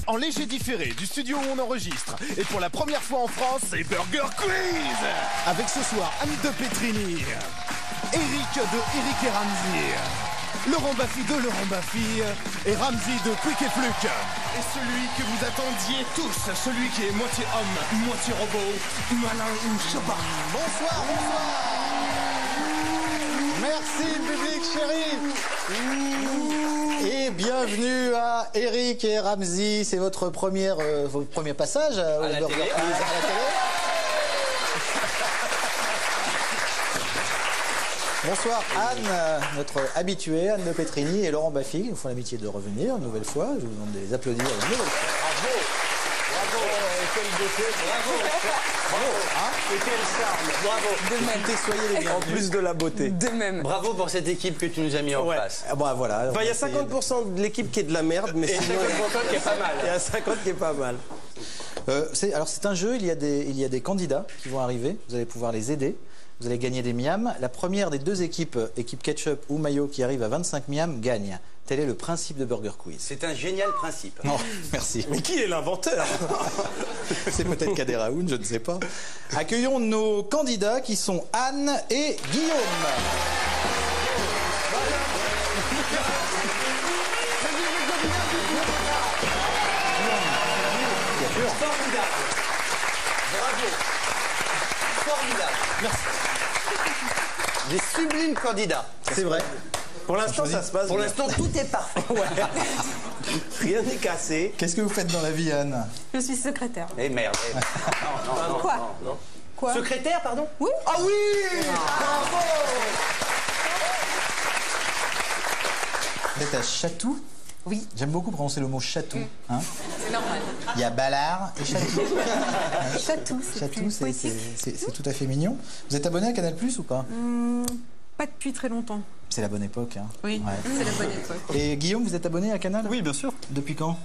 En léger différé du studio où on enregistre. Et pour la première fois en France, c'est Burger Quiz. Avec ce soir Anne de Petrini, Eric de Eric et Ramzy, Laurent Baffy de Laurent Baffy et Ramzy de Quick et Fluke. Et celui que vous attendiez tous, celui qui est moitié homme, moitié robot, Malin Chopin. Bonsoir, bonsoir. Merci public chéri. Et bienvenue à Eric et Ramzy. C'est votre premier passage au Burger Quiz à la télé. Bonsoir Anne, notre habituée, Anne de Petrini et Laurent Baffy, qui nous font l'amitié de revenir une nouvelle fois. Je vous demande de les applaudir une nouvelle fois. Bravo, bravo, quelle beauté, bravo, bravo, hein, et quel charme, bravo. De même. Soyez les bienvenus. En plus de la beauté. De même. Bravo pour cette équipe que tu nous as mis en place. Ah bah voilà. Enfin, il y a 50% de l'équipe qui est de la merde, mais sinon, 50% qui est pas mal. Il y a 50 qui est pas mal. Alors c'est un jeu, il y a des candidats qui vont arriver, vous allez pouvoir les aider. Vous allez gagner des miams. La première des deux équipes, équipe ketchup ou mayo, qui arrive à 25 miams, gagne. Tel est le principe de Burger Quiz. C'est un génial principe. Non, merci. Mais qui est l'inventeur? C'est peut-être Kader Aoun, je ne sais pas. Accueillons nos candidats qui sont Anne et Guillaume. Formidable. Bravo. Formidable. Merci. Des sublimes candidats. C'est vrai. Pour l'instant, ça se passe Pour bien. l'instant, tout est parfait. Rien n'est cassé. Qu'est-ce que vous faites dans la vie, Anne? Je suis secrétaire. Eh merde. Non, Quoi? non. Quoi? Secrétaire, pardon? Oui. Ah oui! Bravo! Vous êtes à Chatou? Oui. J'aime beaucoup prononcer le mot Chatou. Hein? C'est normal. Il y a Ballard et Chatou. Chatou, c'est Chatou, plus c'est poétique. tout à fait mignon. Vous êtes abonné à Canal+ ou pas? Pas depuis très longtemps. C'est la bonne époque. Hein. Oui, Ouais. c'est la bonne époque. Et Guillaume, vous êtes abonné à Canal? Oui, bien sûr. Depuis quand?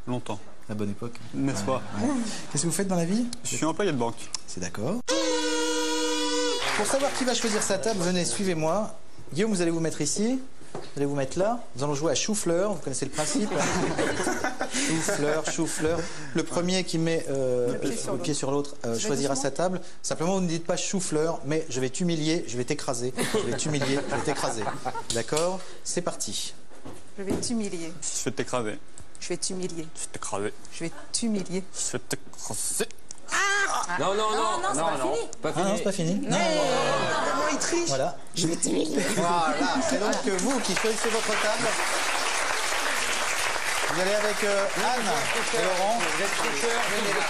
Longtemps, La bonne époque. n'est-ce pas? Ouais. Qu'est-ce que vous faites dans la vie? Je suis employé de banque. C'est d'accord. Pour savoir qui va choisir sa table, venez, suivez-moi. Guillaume, vous allez vous mettre ici. Vous allez vous mettre là. Nous allons jouer à chou-fleur. Vous connaissez le principe? Chou-fleur, chou-fleur. Le premier qui met le pied sur l'autre choisira sa table. Simplement, vous ne dites pas chou-fleur, mais je vais t'humilier, je vais t'écraser. Je vais t'humilier, je vais t'écraser. D'accord? C'est parti. Je vais t'humilier. Je vais t'écraser. Je vais t'humilier. Je vais t'écraser. Je vais t'humilier. Je vais t'écraser. Non, non, non. non, c'est pas fini. Pas Ah fini. non, c'est pas fini. Non. Il triche. Voilà. Je vais t'humilier. Voilà. C'est donc vous qui choisissez votre table. Vous allez avec Anne et Laurent. Vous êtes tricheurs, venez là.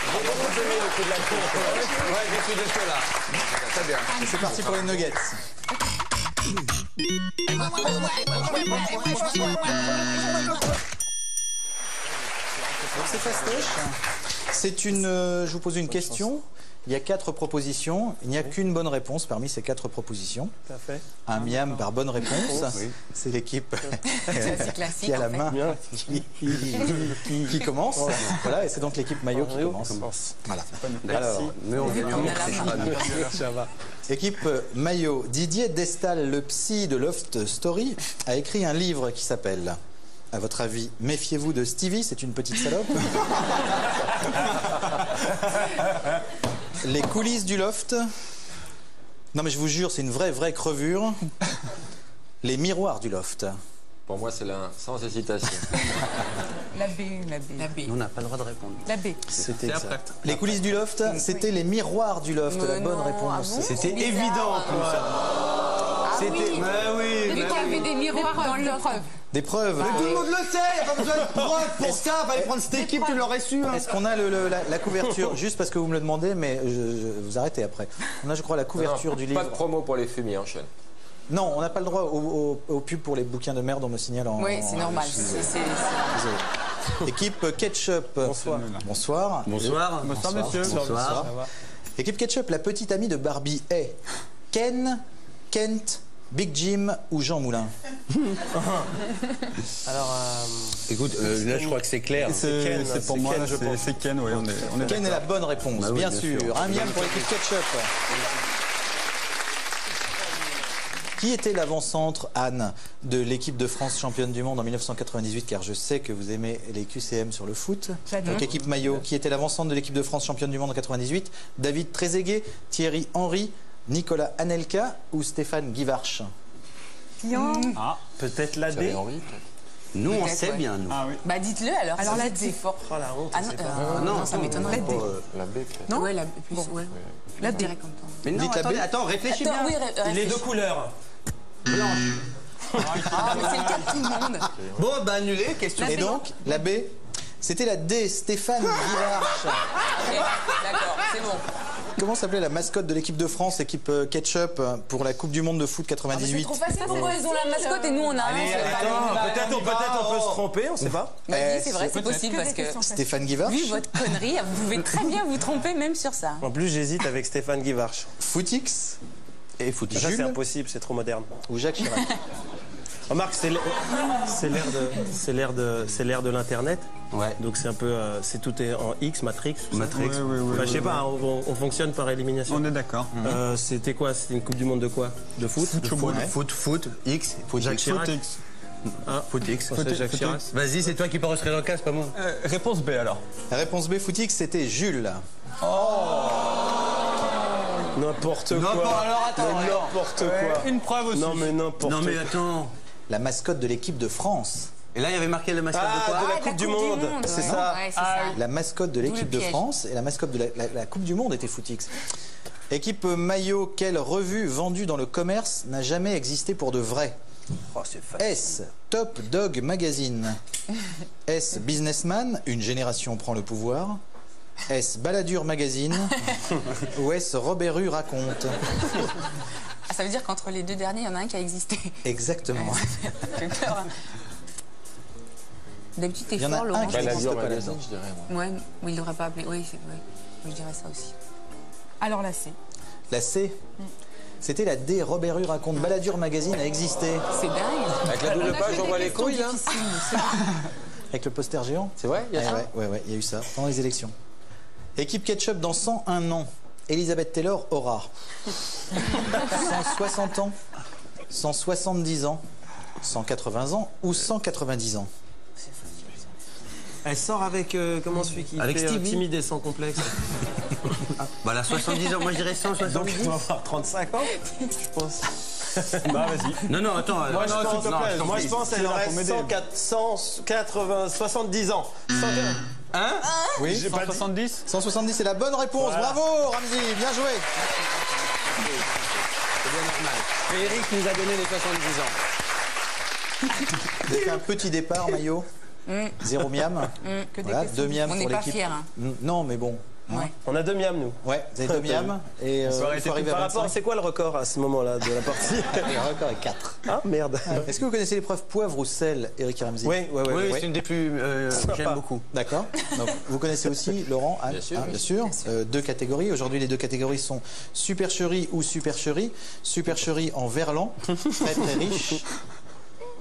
Vous donnez le coup de la cour. Ouais, je suis de ceux-là. Très bien. Et c'est parti pour les nuggets. Donc c'est fastoche. Je vous pose une question. Il y a 4 propositions. Il n'y a qu'une bonne réponse parmi ces 4 propositions. Tout à fait. Un miam par bonne réponse. C'est l'équipe classique, qui a la en fait. main qui commence. Voilà, et c'est donc l'équipe maillot qui commence. Voilà. Alors, Mais on Ça va. équipe maillot. Didier Destal, le psy de Loft Story, a écrit un livre qui s'appelle, à votre avis, Méfiez-vous de Stevie, c'est une petite salope. Les coulisses du loft. Non mais je vous jure, c'est une vraie crevure. Les miroirs du loft. Pour moi, c'est l'un, sans hésitation. La B, la B. La B. On n'a pas le droit de répondre. La B. C'était ça. Les coulisses du loft, c'était les miroirs du loft. La bonne non, réponse. ah bon C'était Bizarre. évident en plus. oui. Mais oui. Vu qu'il y avait des miroirs dans le loft. Des preuves. Tout le monde le sait, il n'y a pas besoin de preuves pour ça. Fallait prendre cette équipe, tu l'aurais su. Hein. Est-ce qu'on a la couverture, juste parce que vous me le demandez, mais je vous arrêtez après. On a, je crois, la couverture du livre. Pas de promo pour les fumiers, enchaîne. Non, on n'a pas le droit au pub pour les bouquins de merde, on me signale en... Oui, c'est normal. Désolé. Équipe Ketchup. Bonsoir. Bonsoir. Bonsoir. Bonsoir, monsieur. Bonsoir. Équipe Ketchup, la petite amie de Barbie est Ken, Kent, Big Jim ou Jean Moulin? Alors, Écoute, là, je crois que c'est clair. Ken, C'est pour c'est moi, Ken, là, je pense. c'est Ken, oui, on est Ken est la bonne réponse, Bah oui, bien bien sûr. sûr. Un miam pour l'équipe Ketchup. Qui était l'avant-centre, Anne, de l'équipe de France championne du monde en 1998? Car je sais que vous aimez les QCM sur le foot. Donc équipe maillot. Qui était l'avant-centre de l'équipe de France championne du monde en 98? David Trezeguet, Thierry Henry, Nicolas Anelka ou Stéphane Guivarch? Peut-être la D. Nous, on Peut-être, sait ouais. bien, nous. Ah oui. Bah dites-le alors. Alors, ça, la c'est D. fort. Oh la honte, Ah c'est pas. non, ça m'étonnerait. La D. La B, peut-être. Non. Ouais, la plus. Ouais. La D. Comme toi. Mais non, Dites la B. attends, réfléchis Attends, bien. oui, Les deux couleurs. Blanche. Ah, mais c'est le cas de tout le monde. Bon, bah annulé, question. Et donc, la B, c'était la D, Stéphane Guivarch. Ok, d'accord, c'est bon. Comment s'appelait la mascotte de l'équipe de France, équipe Ketchup, pour la Coupe du Monde de foot C'est 98? trop facile. Pourquoi ils ont la mascotte et nous on a un? Allez, attends, peut-être on peut se tromper, on sait pas. Bah oui, c'est vrai, c'est possible parce que Stéphane Guivarch. vu votre connerie, vous pouvez très bien vous tromper même sur ça. En plus, j'hésite avec Stéphane Guivarch. Footix Et foot. Ça, c'est Jules impossible, c'est trop moderne. ou Jacques Chirac? Remarque, c'est l'ère de l'internet. Ouais. Donc c'est un peu, c'est tout est en X, Matrix. Matrix. Enfin, je sais pas, on fonctionne par élimination. On est d'accord. C'était quoi? C'était une Coupe du Monde de quoi? De foot? Foot, X. Jacques Chirac. Footix. Ah, Foot X. c'est Jacques Chirac. Vas-y, c'est toi qui peux rentrer dans le cas, c'est pas moi. Réponse B alors. La réponse B, Footix, c'était Jules. N'importe Non, quoi. bon, alors attends. N'importe quoi. Une preuve aussi. Non mais n'importe Non, quoi. mais attends. La mascotte de l'équipe de France. Et là, il y avait marqué le mascotte de quoi? Ah, de la Coupe du Monde. C'est ouais. ça. Ouais, c'est ça. La mascotte de l'équipe de piège. France et la mascotte de la Coupe du Monde était Footix. Équipe maillot, quelle revue vendue dans le commerce n'a jamais existé pour de vrai? Oh, c'est facile. S. Top Dog Magazine. S. Businessman, une génération prend le pouvoir. S. Balladur Magazine. Ou S. Robert Rue raconte. Ah, ça veut dire qu'entre les deux derniers, il y en a un qui a existé. Exactement. J'ai peur. D'habitude, t'es Il y en a fort, un Laurent. qui Bah, la n'existe Dior pas Magazine, là-dedans. je dirais, moi. Ouais, mais il devrait pas appeler. Oui, je dirais ça aussi. Alors la C. La C. C'était la D. Robert Rue raconte. Balladur Magazine a existé. C'est dingue. Avec la double page, on voit les couilles, là. Avec le poster géant. C'est vrai, il y a ça. Ouais, il y a eu ça pendant les élections. Équipe Ketchup dans 101 ans. Elisabeth Taylor aura 160 ans, 170 ans, 180 ans ou 190 ans. Elle sort avec comment celui qui Avec fait Stevie. timide et sans complexe. Bah, là, 70 ans. Moi, je dirais Donc 170. tu dois avoir 35 ans, je pense. Bah vas-y. Non, attends. Moi je non, pense, s'il te plaît, moi, je pense tu es qu'elle là aurait pour m'aider. 180, 70 ans. 180. Hein? Oui, J'ai pas 170. 170 c'est la bonne réponse. Voilà. Bravo Ramzi, bien joué. C'est bien normal. Et Eric nous a donné les 70 ans. Vous avez fait un petit départ, Maillot. 0 miam. Que des Voilà, questions. 2 miam On pour n'est pas l'équipe. fiers. Hein. Non, mais bon. Ouais. On a 2 miams nous. Ouais, vous avez 2 miam. Et il faut arriver Par à rapport, 25. c'est quoi le record à ce moment-là de la partie? Le record est 4. Ah merde. Est-ce que vous connaissez l'épreuve poivre ou sel, Eric Ramzi? Oui, Oui, c'est une des plus. Sympa. J'aime beaucoup. D'accord. Donc, vous connaissez aussi Laurent, Anne, Bien sûr, hein, oui. bien sûr. 2 catégories. Aujourd'hui, les 2 catégories sont supercherie ou supercherie. Supercherie en verlan, très très riche,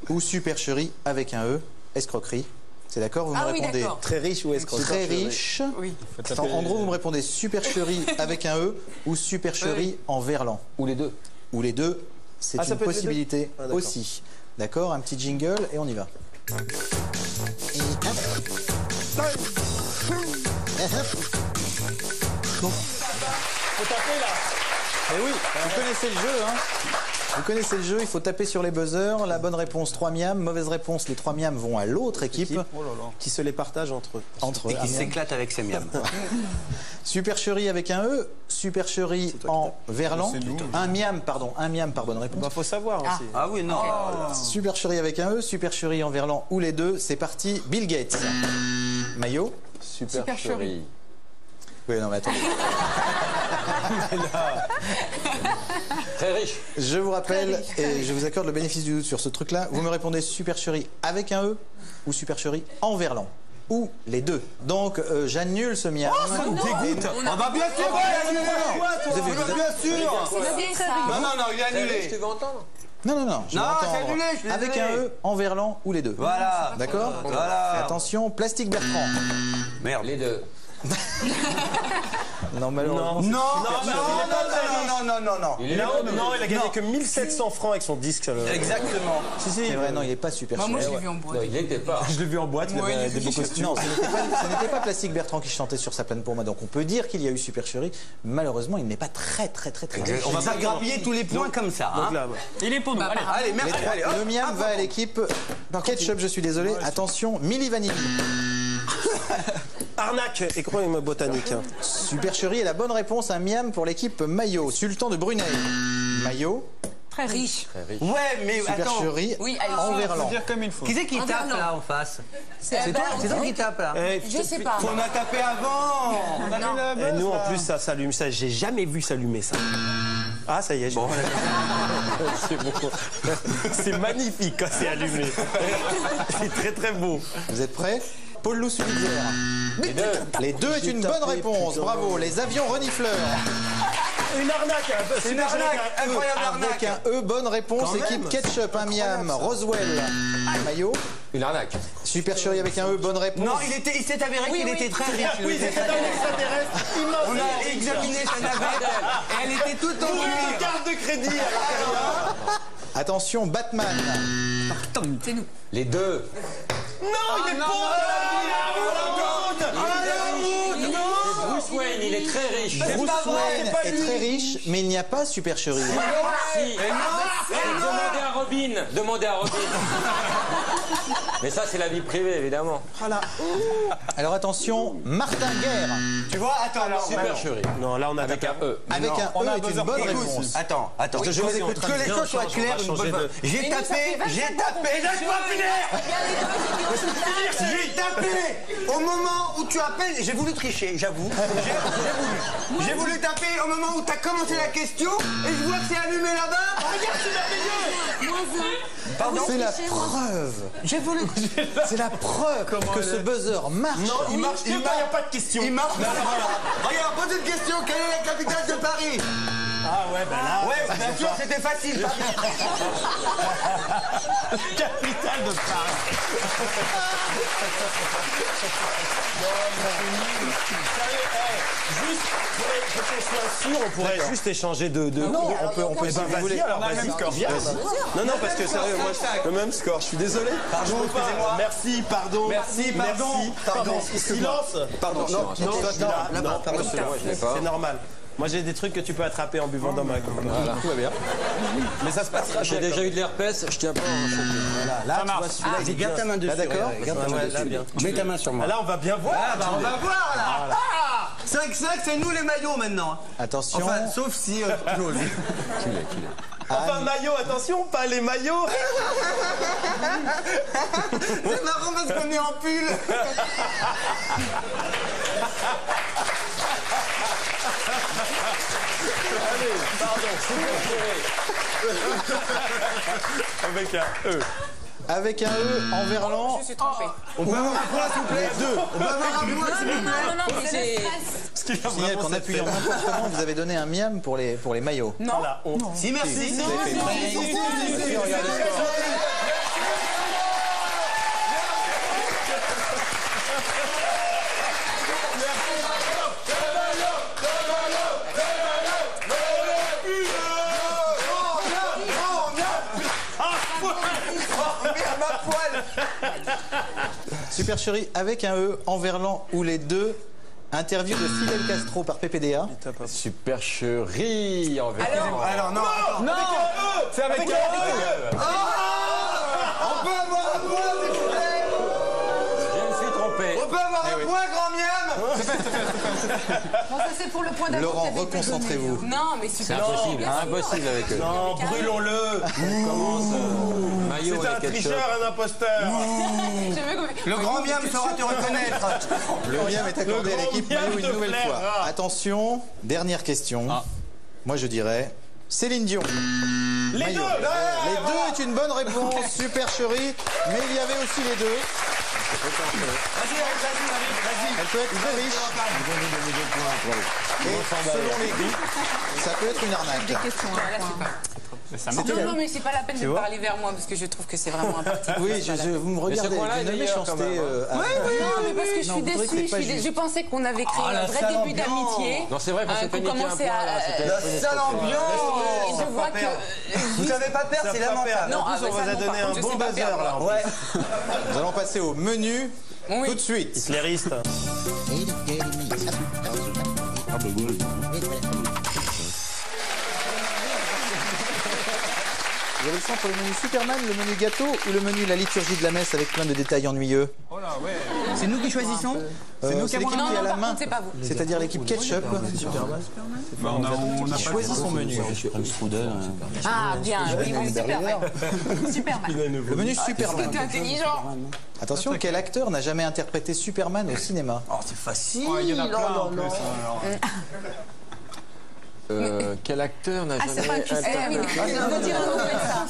ou supercherie avec un E, escroquerie. C'est d'accord? Vous me Ah oui, répondez d'accord. Très riche ou escroc? très riche. Oui. En gros, vous me répondez supercherie avec un E ou supercherie en verlan. Ou les deux. Ou les deux, c'est Ah, ça une peut être les possibilité deux. Ah, d'accord. aussi. D'accord? Un petit jingle et on y va. Faut taper là. Eh oui, vous connaissez le jeu, hein? Vous connaissez le jeu, il faut taper sur les buzzers. La bonne réponse, 3 miams. Mauvaise réponse, les 3 miams vont à l'autre équipe. Qui se les partage entre eux. Entre Et un qui miam. s'éclate avec ses miams. Supercherie avec un E, supercherie en verlan. Un miam par bonne réponse. Bah faut savoir aussi. Ah oui, non. Supercherie avec un E, supercherie en verlan ou les deux. C'est parti, Bill Gates. Maillot? Supercherie. Oui, non, mais attendez. Très riche. Je vous rappelle, et je vous accorde le bénéfice du doute sur ce truc-là, vous me répondez supercherie avec un E ou supercherie en verlan. Ou les deux. Donc, j'annule ce miam. Ah bah bien sûr, bien sûr. C'est ça. Non, il est Très riche, annulé. tu veux entendre? Non. Je Non, vais c'est entendre annulé, je suis avec désolé. un E en verlan ou les deux. Voilà. D'accord? Voilà. Attention, Plastique Bertrand. Merde. Les deux. Non, malheureusement. Non, Non, supercherie. Il a gagné que 1700 francs avec son disque. Exactement. Si. C'est vrai, non, il n'est pas super Moi, chéri. je l'ai vu en boîte. Non, il n'était pas. Je l'ai vu en boîte, il avait des beaux costumes. Non, ce n'était pas Plastique Bertrand qui chantait sur Sa plaine pour moi. Donc on peut dire qu'il y a eu Super Chéri. Malheureusement, il n'est pas très riche. On va pas grappiller tous les points comme ça. Donc là, Il est pour nous. Allez. Allez, merci. Allez, hop. Le miam va à l'équipe Ketchup, je suis désolé. Attention, Milli Vanilli. arnaque et croix botanique. Super Chéri est la bonne réponse. Un miam pour l'équipe Maillot. Sultan de Brunei. Maillot. Très riche. Ouais, mais Super attends. Chéri. Oui, allez. En verlan. Dire comme il faut. Qui c'est qui tape là en face? C'est toi qui tape là. Je sais pas. Faut m'a tapé avant. Et nous, en plus, ça s'allume. Ça, j'ai jamais vu s'allumer ça. Ah, ça y est. Bon. C'est beau. C'est magnifique quand c'est allumé. C'est très beau. Vous êtes prêts? Paul Louis-Sulitzer. Les deux est une bonne réponse. Bravo. Les avions renifleurs. Une arnaque. C'est une arnaque. Incroyable Avec arnaque. un E, bonne réponse. Équipe Ketchup, un miam. Roswell. Maillot. Une arnaque. Super Chéri avec un E, bonne réponse. Non, il s'est avéré qu'il était très riche. Oui, c'était un extraterrestre. On a examiné sa navette et elle était toute en Une cuir. carte de crédit à l'intérieur. Attention, Batman. C'est nous. Les deux. Non, il est pauvre. Bruce Wayne, il est très riche. Bruce Wayne est très riche, mais il n'y a pas Super Chéri. Demandez à Robin. Mais ça, c'est la vie privée, évidemment. Alors attention, Martin Guerre. Tu vois, attends, Super Chéri. Non, là, on a Avec un E. Avec un E est une bonne réponse. Attends, je vous écoute. Que les choses soient claires une bonne fois. J'ai tapé, laisse-moi finir. J'ai tapé au moment où tu appelles, j'ai voulu tricher, j'avoue. J'ai voulu taper au moment où tu as commencé la question et je vois que c'est allumé là-bas. Regarde, c'est merveilleux. Pardon. C'est la preuve. J'ai voulu. C'est la preuve que ce buzzer marche. Non, il marche. Il n'y a pas de question. Il marche. Regarde, pose une question. Quelle est la capitale de Paris? Ah ouais, ben là. Ouais, bien sûr, c'était facile. Capitale de Paris. Juste pour qu'on soit sûr, on pourrait juste échanger de. Non, on peut si vous voulez. Alors, vas-y, viens. Non, parce que sérieux, moi, le même score. Je suis désolé. Pardon, excusez-moi. Merci, pardon. Merci, pardon. Silence. Pardon, non, Là-bas, pardon. Moi, je l'ai pas. C'est normal. Moi, j'ai des trucs que tu peux attraper en buvant dans ma gourde. Voilà. Tout va bien. Mais ça se passera. J'ai déjà eu de l'herpès, je tiens pas à en choper. Voilà, là, tu vois, celui-là, il est Garde ta main dessus. d'accord. Garde ta main Ouais, là, dessus. bien. Mets ta main sur moi. Là, on va bien voir. On va voir là. 5-5, c'est nous les maillots maintenant. Attention. Enfin, sauf si Claude. Enfin, maillot, attention, pas les maillots. C'est marrant parce qu'on est en pull. Allez, pardon. Avec un E. Avec un E en verlan. Je suis trompée. On peut avoir un point, s'il vous plaît. On peut avoir un point, s'il vous plaît. Non, mais c'est... Ce qui va Je signale vraiment qu'en appuyant n'importe comment, vous avez donné un miam pour les maillots. Non. la honte. Si, merci. Vous avez fait Regardez le score. Super Chéri avec un E en verlan ou les deux. Interview de Fidel Castro par PPDA. Super Chéri. En vérité. Alors, non. Non, c'est avec un E. On peut avoir un point, s'il vous plaît. Je me suis trompé. On peut avoir un point, grand miam. Non, ça c'est pour le point d'amour. Laurent, reconcentrez-vous. Non, mais C'est super. impossible, impossible avec eux. Non, brûlons-le. Maillot C'est un et ketchup. tricheur, un imposteur. Le grand miam saura te reconnaître. Le miam est accordé à l'équipe grand miam maillot une te nouvelle plaira. fois. Attention, dernière question. Moi je dirais Céline Dion. Les Maillot. deux. Les deux est une bonne réponse. Super Chéri. Mais il y avait aussi les deux. Elle peut être très riche. Et selon les goûts, ça peut être une arnaque. Question, hein. Non, mais c'est pas la peine de parler vers moi parce que je trouve que c'est vraiment important. Oui, vous me regardez avec une méchanceté. Non, mais parce que je suis déçue. Je pensais qu'on avait créé un vrai début d'amitié. Non, c'est vrai qu'on s'est fait niquer un point là. La sale ambiance. Je vois que. Vous savez pas perdre, c'est lamentable. Non, on vous a donné un bon buzzer là. Ouais. Nous allons passer au menu tout de suite. Hitlériste. Vous avez le choix pour le menu Superman, le menu gâteau ou le menu la liturgie de la messe avec plein de détails ennuyeux? C'est nous qui choisissons? C'est l'équipe qui a la main, c'est pas vous. c'est-à-dire l'équipe ketchup, qui choisit son menu. Ah, bien, oui, Superman. Superman. Le menu Superman. T'es intelligent. Attention, quel acteur n'a jamais interprété Superman au cinéma? Oh, c'est facile. Il y en a plein en plus. Quel acteur n'a Ah, c'est jamais pas une question.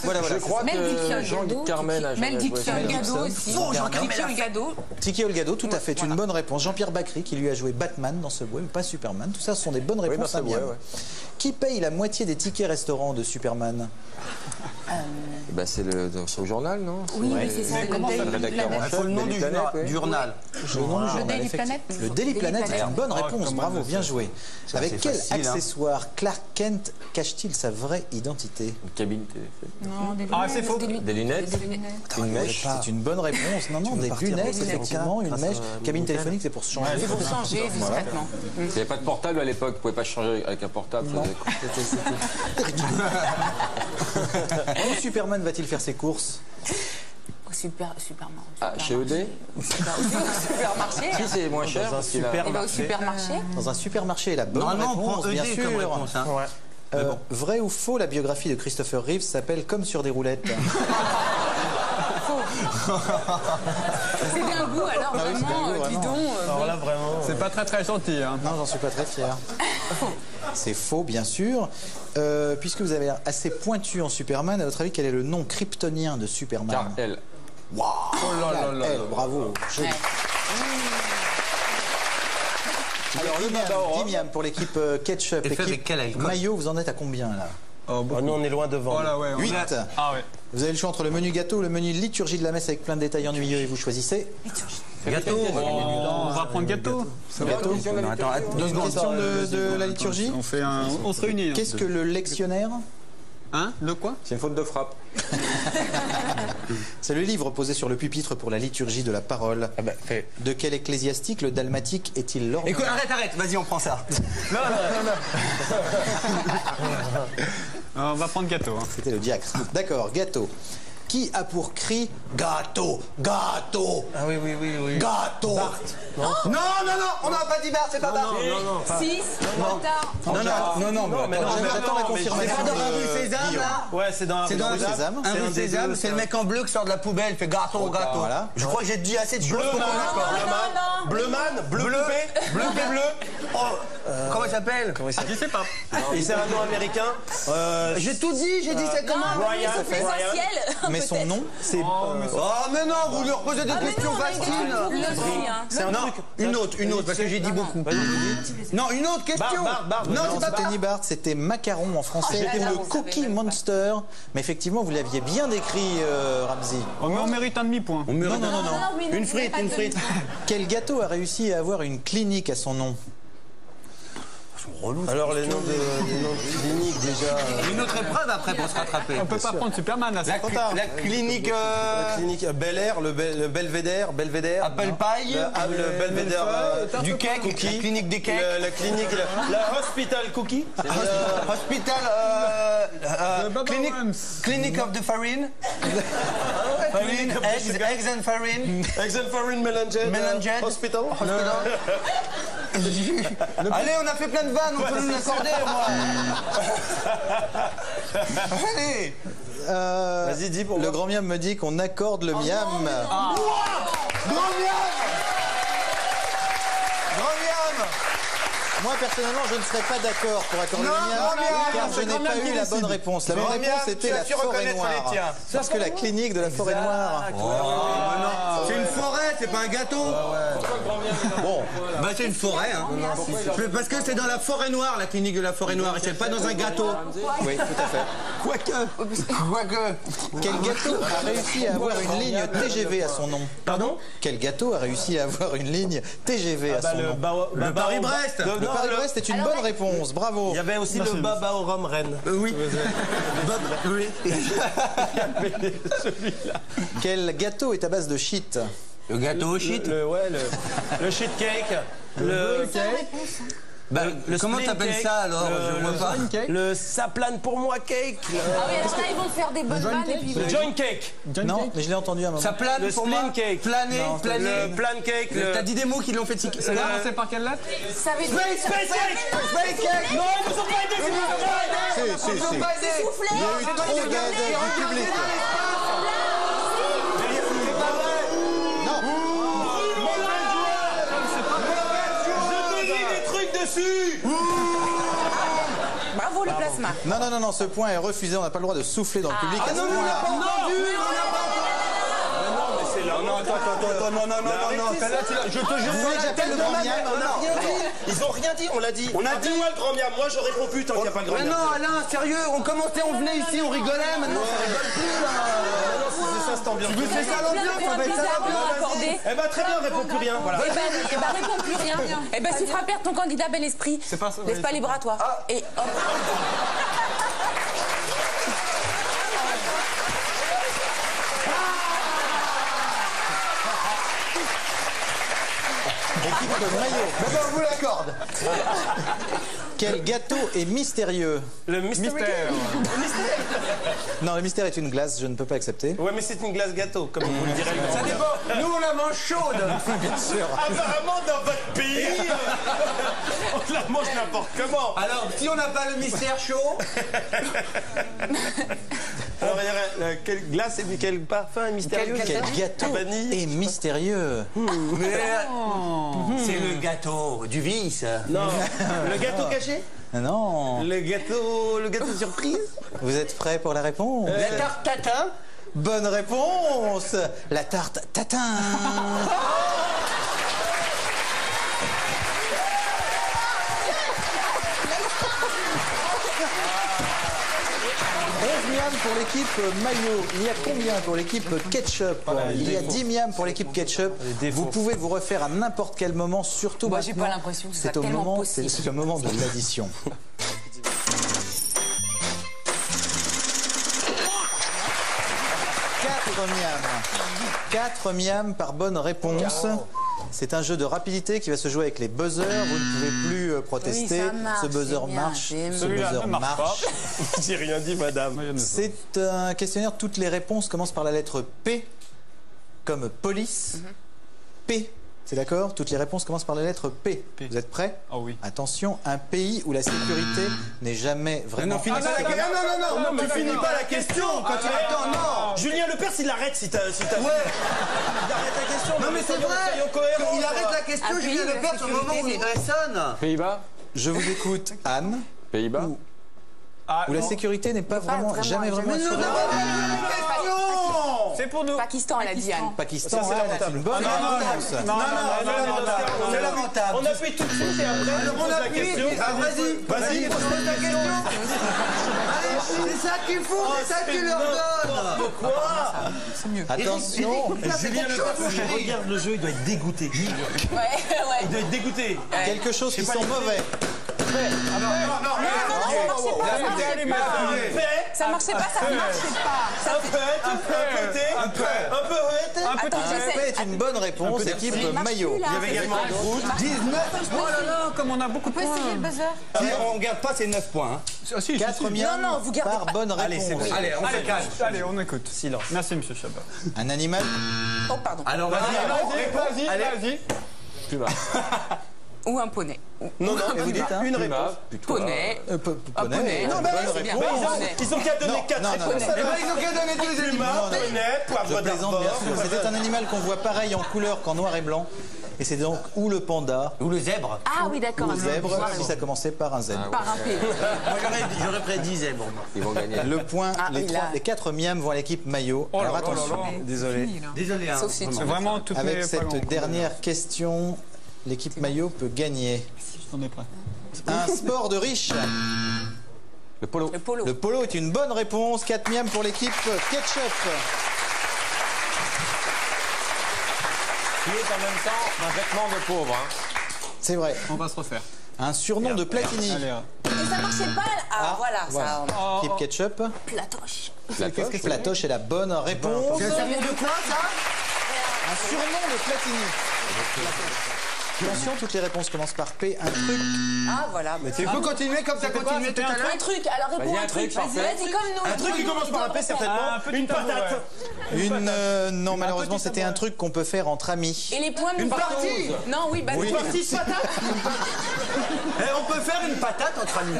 Voilà. Je crois que Jean-Guy Carmel a Mel jamais joué ça. Gibson, Gado aussi. Tiki Olgado. Tiki Olgado, tout à fait, une bonne réponse. Jean-Pierre Bacry qui lui a joué Batman dans Subway, mais pas Superman. Tout ça, ce sont des bonnes réponses à bien. Qui paye la moitié des tickets restaurants de Superman? C'est au journal, non? Oui, c'est ça. Le rédacteur en Il faut le nom du journal. Le Daily Planet. Le Daily Planet est une bonne réponse, bravo, bien joué. Avec quel accessoire Clark Kent cache-t-il sa vraie identité? Une cabine téléphonique. Non, des lunettes. Ah, c'est faux. Des lunettes. Une mèche, c'est une bonne réponse. Non, des lunettes, effectivement, une mèche. Cabine téléphonique, c'est pour se changer. C'est pour changer discrètement. Il n'y avait pas de portable à l'époque, vous ne pouvez pas changer avec un portable. Où Superman va-t-il faire ses courses? Au Superman. Ah, chez ED? Au supermarché. Si, c'est moins cher. Parce qu'il a- Il va au supermarché. Dans un supermarché, la bonne Normalement, on réponse, prend bien ED sûr. comme réponse. Hein. Vrai ou faux, la biographie de Christopher Reeves s'appelle Comme sur des roulettes? C'est d'un goût, alors Ah oui, c'est d'un vraiment, goût, dis vraiment. donc. Alors là, vraiment. C'est pas très gentil. Hein. Non, j'en suis pas très fier. C'est faux, bien sûr. Puisque vous avez l'air assez pointu en Superman, à votre avis, quel est le nom kryptonien de Superman? Kal-El. Wow. Kal-El, bravo. Joli. Alors, Dimiam, pour l'équipe ketchup, Et fait avec l'équipe quel alcool? maillot, vous en êtes à combien là? Oh, nous, on est loin devant. Voilà, ouais. 8. Ah ouais. Vous avez le choix entre le menu gâteau ou le menu liturgie de la messe avec plein de détails ennuyeux et vous choisissez. Gâteau. On va prendre gâteau. Gâteau. Attends, 2 secondes. Question de la liturgie. On se réunit. Qu'est-ce que le lectionnaire? Hein? Le quoi? C'est une faute de frappe. C'est le livre posé sur le pupitre pour la liturgie de la parole. De quel ecclésiastique le dalmatique est-il l'ordre? Écoute, arrête, vas-y, on prend ça. On va prendre gâteau. Hein. C'était le diacre. D'accord, gâteau. Qui a pour cri gâteau, gâteau? Ah oui. Gâteau. Non, on n'a pas dit Bart, c'est pas Bart. 6, retard. Non, mais J'attends la confirmation. C'est pas dans un rue de Sésame, Guillaume. là? Ouais, c'est dans C'est dans le Sésame. Un rue Sésame, c'est le mec en bleu qui sort de la poubelle, il fait gâteau. Voilà. Je crois que j'ai dit assez de choses pour qu'on d'accord. Bleu. Comment il s'appelle? Je sais pas. Et c'est un nom américain. J'ai tout dit, j'ai dit c'est comment? Brian. C'est essentiel. Mais son nom, c'est. Oh, mais non, vous lui reposez des questions faciles. C'est un truc. Une autre, parce que j'ai dit beaucoup. Non, une autre question. Non, Non, c'est pas c'était Bart. ni Bart, c'était Macaron en français ou le Cookie Monster. Mais effectivement, vous l'aviez bien décrit, Ramsey. Oh, mais on mérite un demi-point. Non. Une frite. Quel gâteau a réussi à avoir une clinique à son nom? Alors, les noms de cliniques, déjà. Une autre épreuve après pour se rattraper. On peut pas prendre Superman là, c'est trop tard. La clinique La clinique Bel Air, le Belvédère. Apple Pie, Le Belvédère du cake, Cookie. la clinique des cakes, La clinique, la Hospital Cookie. hospital, clinic of the farine, farine, eggs and farine, Exenfarin Melanget. Hospital. Allez, on a fait plein de vannes, on peut nous l'accorder, moi. Allez. Vas-y, dis pour Le moi. grand miam me dit qu'on accorde le miam. Grand miam. Moi, personnellement, je ne serais pas d'accord pour accorder le mien, car je n'ai pas eu la bonne réponse. La bonne réponse était la forêt noire. Parce que la clinique de la forêt noire... C'est une forêt, c'est pas un gâteau. Bon, bah c'est une forêt, hein. Parce que c'est dans la forêt noire, la clinique de la forêt noire, et c'est pas dans un gâteau. Oui, tout à fait. Quoique. Quel gâteau a réussi à avoir une ligne TGV à son nom? Pardon? Quel gâteau a réussi à avoir une ligne TGV à son nom? Le Paris-Brest. Le Paris-Brest est une bonne réponse, bravo. Il y avait aussi le Baba au rhum Rennes. Oui. Oui. Il y avait celui-là. Quel gâteau est à base de shit? Le gâteau au shit. Le shit cake. Comment t'appelles ça alors? Je vois pas. Le ça plane pour moi cake. Ah oui, alors là, ils vont faire des bonnes vannes et puis... Le joint cake. Non, mais je l'ai entendu à un moment. Ça plane Le pour moi. spleen cake. Planer, planer. Le plan cake. T'as dit des mots qui l'ont fait tiquer. C'est par quelle lettre? Ça veut dire... Space cake. Space cake. Non, ils nous ont pas aidés. Si. Il y a eu trop d'aide du public. Bravo le plasma. Non, ce point est refusé. On n'a pas le droit de souffler dans le public à ce point-là. Non, je te jure. Vous voulez que j'appelle le grand miam? Ils ont rien dit, on l'a dit. On a dit moi le grand miam. Moi je réponds plus tant qu'il n'y a pas le grand Mais miam. non, Alain, sérieux, on commençait, on venait ici, on rigolait, maintenant ça rigole plus là. C'est ça cette ambiance. C'est ça l'ambiance, ça va être ça l'ambiance. Eh ben très bien, réponds plus rien. Voilà. Eh ben, réponds plus rien. Eh ben, tu feras perdre ton candidat bel esprit. Laisse pas les bras, toi. Et hop. Équipe de maillot. D'abord, on vous l'accorde. Quel gâteau est mystérieux? Le mystère. Non, le mystère est une glace, je ne peux pas accepter. Ouais, mais c'est une glace gâteau, comme vous le direz. Ça dépend. Nous, on la mange chaude. Bien sûr. Apparemment, dans votre pays, on la mange n'importe comment. Alors, si on n'a pas le mystère chaud. Alors, il y aurait quelle glace et quel parfum mystérieux? Quel gâteau vanille. est mystérieux? Mais c'est le gâteau du vice. Non, le gâteau caché? Non. Le gâteau surprise? Vous êtes prêts pour la réponse? La tarte tatin. Bonne réponse. La tarte tatin. 11 miams pour l'équipe maillot. Il y a combien pour l'équipe ketchup? Il y a 10 miams pour l'équipe ketchup. Vous pouvez vous refaire à n'importe quel moment, surtout Moi, maintenant. j'ai pas l'impression que ce soit C'est au tellement moment, possible. c'est le moment de l'addition. 4 miams par bonne réponse. C'est un jeu de rapidité qui va se jouer avec les buzzers. Vous ne pouvez plus protester. Oui, ça marche, ce buzzer c'est bien, marche. j'aime. Ce Celui-là buzzer ne marche marche. J'ai rien dit, madame. C'est un questionnaire. Toutes les réponses commencent par la lettre P, comme police. P. C'est d'accord? Toutes les réponses commencent par la lettre P. Vous êtes prêts? Oh oui. Attention, un pays où la sécurité n'est jamais vraiment... Non, finis pas la question. Non, tu finis pas la question quand tu attends. Non, Julien Lepers, il arrête si t'as. Ouais. Il arrête la question. Non, mais c'est soyons vrai. cohérents, Il arrête la question, Un Julien pays, Lepers, la au moment où il sécurité, sonne. Pays-Bas. Je vous écoute, Anne. Pays-Bas. Où la sécurité n'est pas vraiment, jamais vraiment assurée. C'est pour nous. Pakistan, elle a dit Anne. Pakistan, Ça, c'est Anne, lamentable. c'est une bonne Non, réponse. C'est lamentable. On appuie tout de suite et après, on pose la question. Vas-y, pose la question. Allez, c'est ça qu'il faut, c'est ça qu'il leur donne. Quoi? Attention, Julien Lepers, il regarde le jeu, il doit être dégoûté. Ouais. Il doit être dégoûté. quelque chose qui sent mauvais. Ça marchait pas, ça marchait pas. Un peu. Attends, j'essaie. C'est une bonne réponse, équipe maillot. Il y avait également un groupe. 19. Oh là là, comme on a beaucoup de On peut essayer le buzzer? Si on garde pas, c'est 9 points. Ah, si, 4 miams Non, vous gardez par pas. bonne Allez, c'est réponse. bon. Allez, on se calme. Allez, on écoute. Silence. Merci, monsieur Chabat. Un animal. Oh, pardon. Alors, Vas-y. Plus bas. Ou un poney. Non, Et vous dites, hein? une réponse. Poney. Poney. Non, Bonne c'est bien. réponse. Ils ont qu'à donner 4 non, réponses. non. ils ont qu'à donner tous les Puma, poney, Je poivre plaisante bien sûr. d'arbor. C'était un animal qu'on voit pareil en couleur qu'en noir et blanc. Et c'est donc ou le panda, Ou le zèbre. Ah oui, d'accord. ou le zèbre, si ça commençait par un zèbre. Par un P. Moi, j'aurais prédit zèbre. moi. Ils vont gagner. Le point, Ah, les, il a- les 4 miams vont à l'équipe maillot. Oh là Alors là attention, là là. désolé. Désolé, hein. Sauf si tu- C'est vraiment toutes Avec les cette pas grands. dernière question, l'équipe maillot peut gagner. On est prêt. Un sport de riche. Le polo. Le polo. Le polo est une bonne réponse. 4 miams pour l'équipe Ketchup. Qui est en même temps un vêtement de pauvre. Hein. C'est vrai. On va se refaire. Un surnom de Platini. Allez, Et ça marchait pas. Ah, voilà, Voilà. ça. Équipe Ketchup. Platoche. Platoche est la bonne réponse. C'est un surnom de quoi, ça? Un surnom de Platini. Attention, toutes les réponses commencent par P. Un truc. Ah, voilà. Tu peux continuer comme ça continué tout à l'heure? Un truc, alors réponds Vas-y, un un truc, truc. parfait. Vas-y, comme nous. Un truc qui commence par un P, certainement. Une patate. Non, malheureusement, c'était un truc qu'on peut faire entre amis. Et les points de Une partie. Non, oui, bah Oui. Une partie de patate. On peut faire une patate entre amis.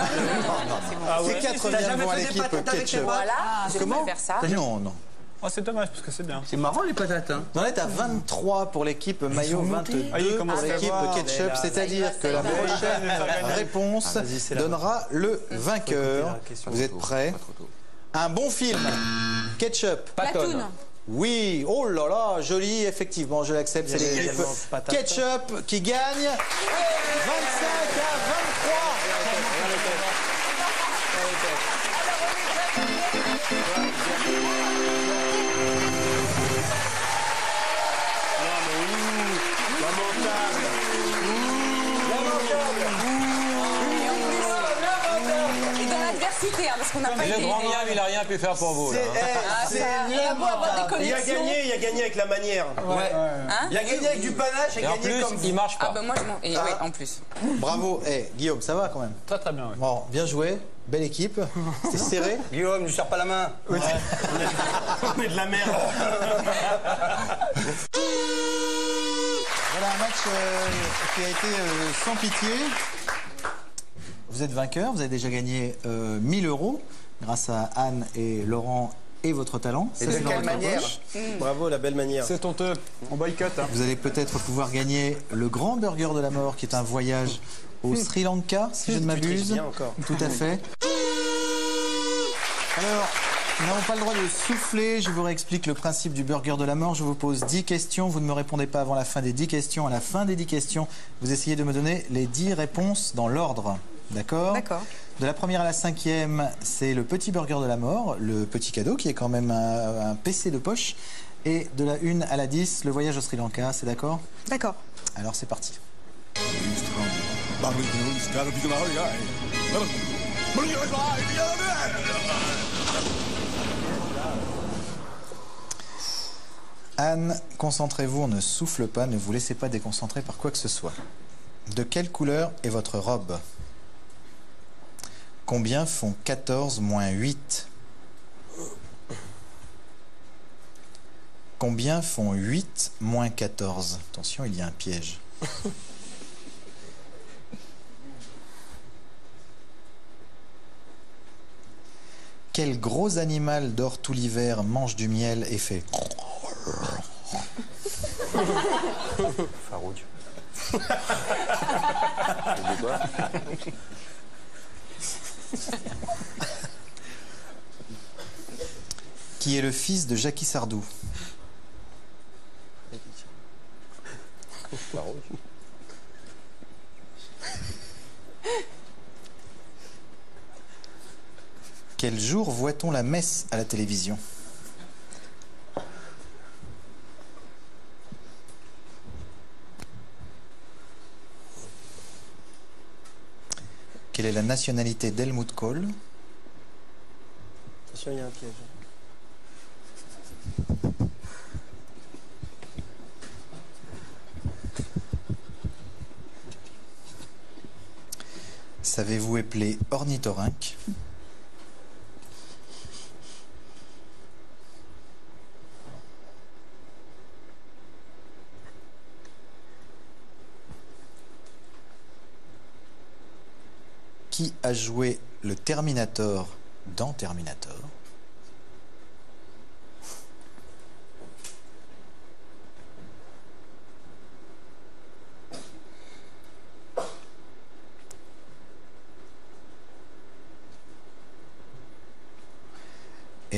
Ces 4 T'as miams jamais vont à fait des l'équipe patates avec tes Ketchup. potes? Voilà, je vais faire ça. Non, non. Oh, c'est dommage parce que c'est bien. C'est marrant les patates, hein. On est à 23 pour l'équipe maillot, 22 Ah, il pour commence à l'équipe voir. Ketchup, c'est-à-dire que la prochaine réponse donnera le vainqueur. Vous êtes prêts? Un bon film. Ketchup. Platoon. Oui, oh là là, joli, effectivement, je l'accepte. C'est l'équipe Ketchup qui gagne 25 à 23. Et dans l'adversité, hein, parce qu'on n'a pas Le été. grand miam, il a rien pu faire pour vous. Là, hein. C'est Il a beau avoir des Il a connexions. gagné avec la manière. Ouais. Il a gagné avec du panache et Et en gagné plus, comme il marche Ah, pas. bah moi, je m'en. Et oui, en plus. Bravo. Guillaume, ça va quand même? Très très bien, oui. Bon, bien joué. Belle équipe. C'était serré. Guillaume, ne serre pas la main. On est de la merde. Voilà un match qui a été sans pitié. Vous êtes vainqueur, vous avez déjà gagné 1000 € grâce à Anne et Laurent et votre talent. Et de quelle manière? Bravo, la belle manière. C'est honteux. On boycotte. Hein. Vous allez peut-être pouvoir gagner le grand burger de la mort qui est un voyage au Sri Lanka, si je ne m'abuse. bien encore. Tout à fait. Alors, nous n'avons pas le droit de souffler. Je vous réexplique le principe du burger de la mort. Je vous pose 10 questions. Vous ne me répondez pas avant la fin des 10 questions. À la fin des 10 questions, vous essayez de me donner les 10 réponses dans l'ordre. D'accord? D'accord. De la première à la 5e, c'est le petit burger de la mort, le petit cadeau qui est quand même un PC de poche. Et de la 1 à la 10, le voyage au Sri Lanka. C'est d'accord? D'accord. Alors c'est parti. Anne, concentrez-vous, on ne souffle pas, ne vous laissez pas déconcentrer par quoi que ce soit. De quelle couleur est votre robe? Combien font 14 moins 8? Combien font 8 moins 14? Attention, il y a un piège. Quel gros animal dort tout l'hiver, mange du miel et fait... Farouche. Qui est le fils de Jackie Sardou? Quel jour voit-on la messe à la télévision? Quelle est la nationalité d'Helmut Kohl? Attention, il y a un piège. Savez-vous épeler ornithorynque? Qui a joué le Terminator dans Terminator?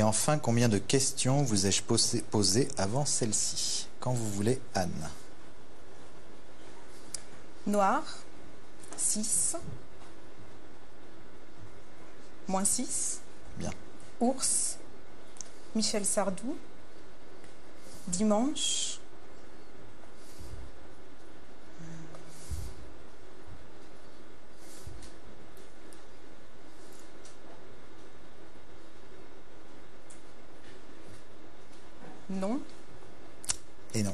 enfin, combien de questions vous ai-je posées avant celle-ci? Quand vous voulez, Anne. Noir, 6. Moins 6. Bien. Ours, Michel Sardou. Dimanche. Non. Et non.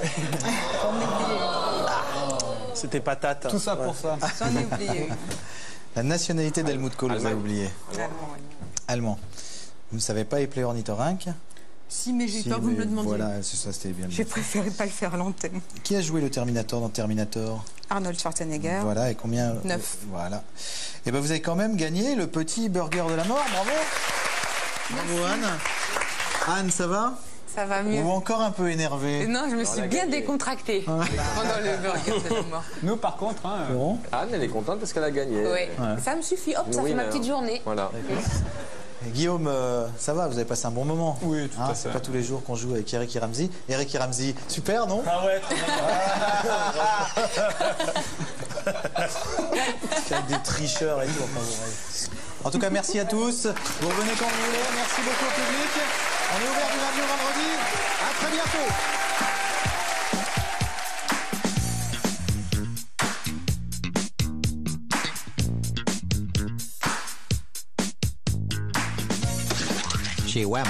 J'en ai oublié. C'était patate. Tout ça pour ça. J'en ai oublié. La nationalité d'Helmut Kohl, vous avez oublié. Allemand. Vous ne savez pas épeler ornithorynque? Si, mais j'ai peur que vous me le demandiez. Voilà, c'est ça, c'était bien. J'ai préféré pas le faire à l'antenne. Qui a joué le Terminator dans Terminator? Arnold Schwarzenegger. Voilà, et combien? 9. Voilà. Et ben vous avez quand même gagné le petit burger de la mort, bravo. Bravo Anne. Anne, ça va? Ça va mieux. Ou encore un peu énervé? Non, je me suis bien décontractée pendant le burger de la mort. Nous, par contre, hein, Bon. Anne, elle est contente parce qu'elle a gagné. Oui, ça me suffit. Hop, ça fait ma petite journée. Voilà. Et Guillaume, ça va, vous avez passé un bon moment? Oui, tout à fait. C'est pas tous les jours qu'on joue avec Eric et Ramsey. Eric et Ramsey, super, non? Ah ouais, Avec des tricheurs et tout. Enfin, bon, en tout cas, merci à tous. Vous revenez quand vous voulez. Merci beaucoup au public. On est ouvert du lundi au vendredi. À très bientôt. Chez WAM,